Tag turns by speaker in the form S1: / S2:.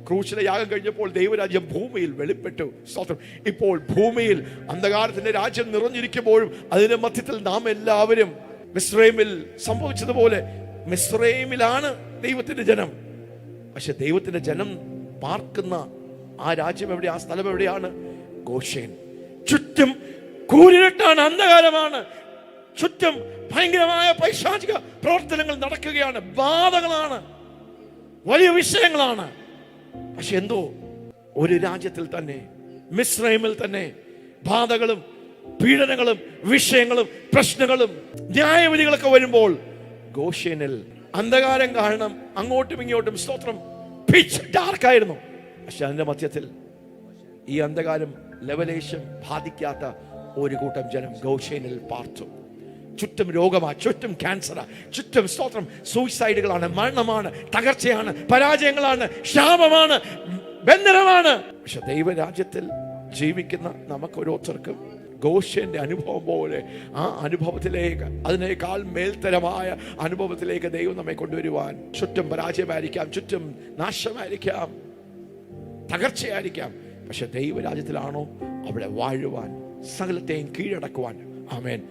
S1: ക്രൂശിലെ യാഗം കഴിഞ്ഞപ്പോൾ ദൈവരാജ്യം ഭൂമിയിൽ വെളിപ്പെട്ടു. സ്തോത്രം. ഇപ്പോൾ ഭൂമിയിൽ അന്ധകാരത്തിന്റെ രാജ്യം നിറഞ്ഞിരിക്കുമ്പോഴും അതിന്റെ മധ്യത്തിൽ നാം എല്ലാവരും മിസ്രൈമിൽ സംഭവിച്ചതുപോലെ മിസ്രൈമിലാണ് ദൈവത്തിന്റെ ജനം. പക്ഷെ ദൈവത്തിന്റെ ജനം പാർക്കുന്ന ആ രാജ്യം എവിടെ, ആ സ്ഥലം എവിടെയാണ്? ഗോഷേൻ. ചുറ്റും കൂരിരുട്ടാണ്, അന്ധകാരമാണ്. ചുറ്റും ഭയങ്കരമായ പൈശാചിക പ്രവർത്തനങ്ങൾ നടക്കുകയാണ്, ബാധകളാണ്, വലിയ വിഷയങ്ങളാണ്. പക്ഷെ എന്തോ ഒരു രാജ്യത്തിൽ തന്നെ, മിസ്രൈമിൽ തന്നെ ബാധകളും പീഡനങ്ങളും വിഷയങ്ങളും പ്രശ്നങ്ങളും ന്യായവിധികളൊക്കെ വരുമ്പോൾ ഗോഷേനിൽ അന്ധകാരം കാരണം അങ്ങോട്ടും ഇങ്ങോട്ടും സ്തോത്രം പിച്ച് ഡാർക്കായിരുന്നു. പക്ഷെ അതിന്റെ മധ്യത്തിൽ ഈ അന്ധകാരം ലെവലേശം ബാധിക്കാത്ത ഒരു കൂട്ടം ജനം ഗോഷേനിൽ പാർത്തു. ചുറ്റും രോഗമാണ്, ചുറ്റും ക്യാൻസറാ, ചുറ്റും സ്തോത്രം സൂയിസൈഡുകളാണ്, മരണമാണ്, തകർച്ചയാണ്, പരാജയങ്ങളാണ്, ക്ഷാമമാണ്, ബന്ധനമാണ്. പക്ഷെ ദൈവരാജ്യത്തിൽ ജീവിക്കുന്ന നമുക്ക് ഓരോരുത്തർക്കും ഗോഷേന്റെ അനുഭവം പോലെ ആ അനുഭവത്തിലേക്ക്, അതിനേക്കാൾ മേൽത്തരമായ അനുഭവത്തിലേക്ക് ദൈവം നമ്മെ കൊണ്ടുവരുവാൻ. ചുറ്റും പരാജയമായിരിക്കാം, ചുറ്റും നാശമായിരിക്കാം, തകർച്ചയായിരിക്കാം. പക്ഷെ ദൈവരാജ്യത്തിലാണോ അവിടെ വാഴുവാൻ, സകലത്തെയും കീഴടക്കുവാൻ. ആമേൻ.